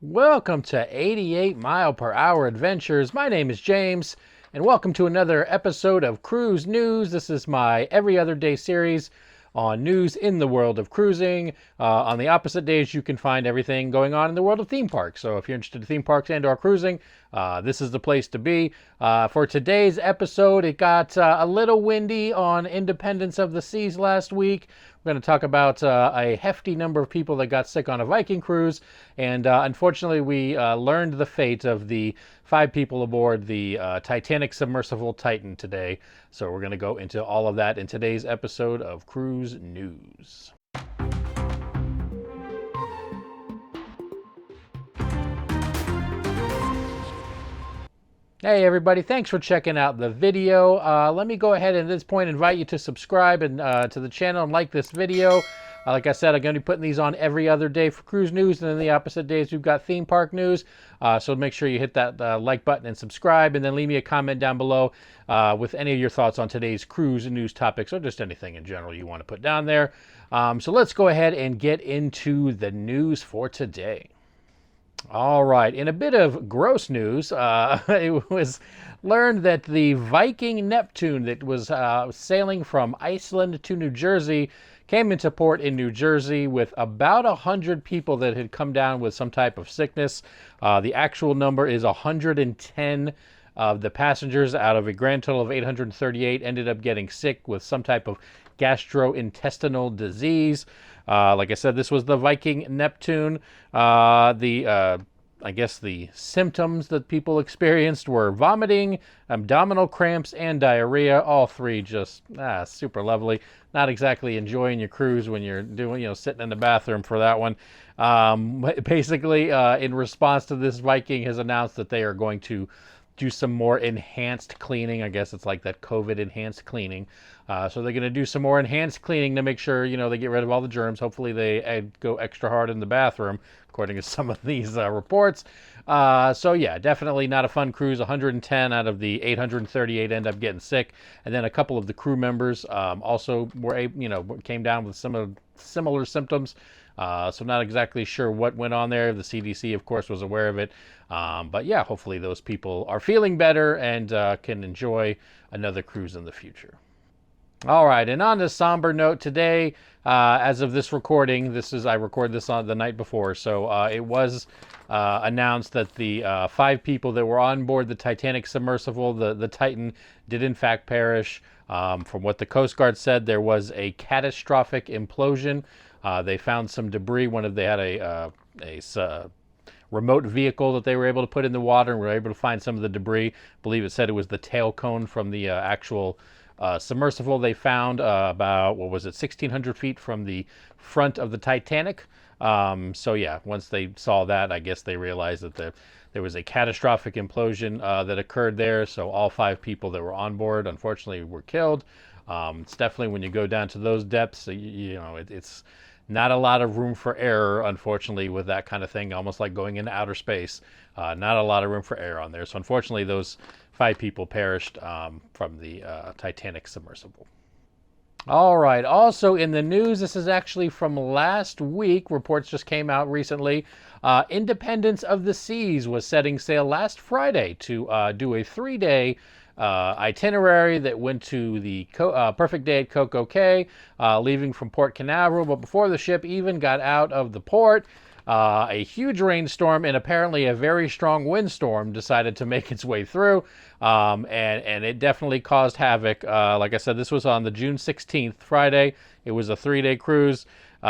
Welcome to 88 Mile Per Hour Adventures. My name is James, and welcome to another episode of Cruise News. This is my every other day series on news in the world of cruising. On the opposite days, you can find everything going on in the world of theme parks. So if you're interested in theme parks and or cruising, this is the place to be. For today's episode, it got a little windy on Independence of the Seas last week. We're going to talk about a hefty number of people that got sick on a Viking cruise, and unfortunately we learned the fate of the 5 people aboard the Titanic submersible Titan today. So we're going to go into all of that in today's episode of Cruise News. Hey everybody, thanks for checking out the video. Let me go ahead and at this point invite you to subscribe and to the channel and like this video. Like I said, I'm going to be putting these on every other day for cruise news, and then the opposite days we've got theme park news. So make sure you hit that like button and subscribe, and then leave me a comment down below with any of your thoughts on today's cruise news topics, or just anything in general you want to put down there. So let's go ahead and get into the news for today. All right, in a bit of gross news, it was learned that the Viking Neptune that was sailing from Iceland to New Jersey came into port in New Jersey with about 100 people that had come down with some type of sickness. The actual number is 110 of the passengers out of a grand total of 838 ended up getting sick with some type of gastrointestinal disease. Like I said, this was the Viking Neptune. I guess the symptoms that people experienced were vomiting, abdominal cramps, and diarrhea. All three just super lovely. Not exactly enjoying your cruise when you're doing, sitting in the bathroom for that one. Basically, in response to this, Viking has announced that they are going to do some more enhanced cleaning. I guess it's like that COVID enhanced cleaning. So they're going to do some more enhanced cleaning to make sure, they get rid of all the germs. Hopefully they go extra hard in the bathroom, according to some of these reports. So yeah, definitely not a fun cruise. 110 out of the 838 end up getting sick. And then a couple of the crew members also were, came down with some similar symptoms. So not exactly sure what went on there. The CDC, of course, was aware of it. But yeah, hopefully those people are feeling better and can enjoy another cruise in the future. All right, and on a somber note today, as of this recording, I recorded this on the night before, so it was announced that the 5 people that were on board the Titanic submersible, the Titan, did in fact perish. From what the Coast Guard said, there was a catastrophic implosion. They found some debris. They had a remote vehicle that they were able to put in the water, and were able to find some of the debris. I believe it said it was the tail cone from the actual submersible they found about, 1,600 feet from the front of the Titanic. So yeah, once they saw that, I guess they realized that there was a catastrophic implosion that occurred there. So all 5 people that were on board, unfortunately, were killed. It's definitely, when you go down to those depths, it's not a lot of room for error, unfortunately, with that kind of thing, almost like going into outer space. Not a lot of room for error on there. So unfortunately, those 5 people perished from the Titanic submersible. All right, also in the news, this is actually from last week. Reports just came out recently. Independence of the Seas was setting sail last Friday to do a 3-day itinerary that went to the Perfect Day at Coco Cay, leaving from Port Canaveral. But before the ship even got out of the port, a huge rainstorm and apparently a very strong windstorm decided to make its way through, and it definitely caused havoc. Like I said, this was on the June 16th, Friday. It was a 3-day cruise. There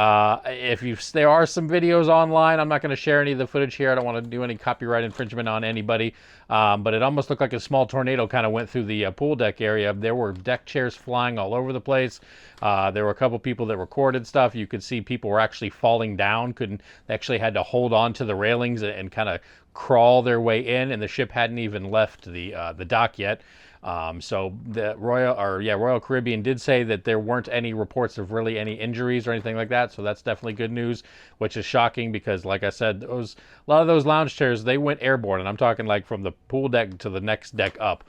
are some videos online. I'm not going to share any of the footage here. I don't want to do any copyright infringement on anybody. But it almost looked like a small tornado kind of went through the pool deck area. There were deck chairs flying all over the place. There were a couple people that recorded stuff. You could see people were actually falling down. They actually had to hold on to the railings and kind of crawl their way in, and the ship hadn't even left the dock yet. So the Royal Caribbean did say that there weren't any reports of really any injuries or anything like that. So that's definitely good news, which is shocking because, like I said, a lot of those lounge chairs, they went airborne, and I'm talking like from the pool deck to the next deck up.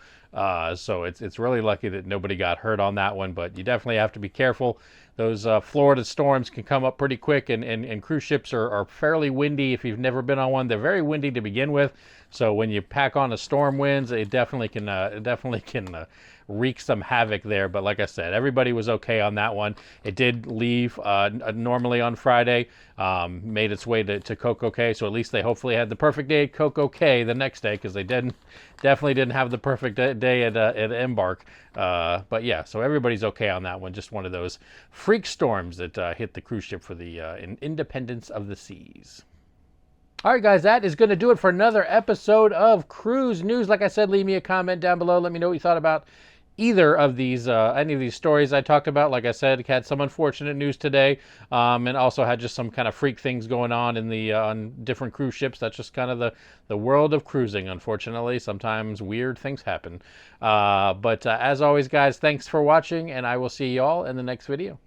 So it's really lucky that nobody got hurt on that one, but you definitely have to be careful. those Florida storms can come up pretty quick, and cruise ships are fairly windy. If you've never been on one, they're very windy to begin with. So when you pack on the storm winds, it definitely can wreak some havoc there. But like I said, everybody was okay on that one. It did leave normally on Friday, made its way to Coco Cay. So at least they hopefully had the perfect day at Coco Cay the next day, because they definitely didn't have the perfect day at Embark. But yeah, so everybody's okay on that one. Just one of those freak storms that hit the cruise ship for the Independence of the Seas. All right, guys, that is going to do it for another episode of Cruise News. Like I said, leave me a comment down below. Let me know what you thought about either of these, any of these stories I talked about. Like I said, had some unfortunate news today, and also had just some kind of freak things going on in the on different cruise ships. That's just kind of the world of cruising. Unfortunately, sometimes weird things happen. But as always, guys, thanks for watching, and I will see you all in the next video.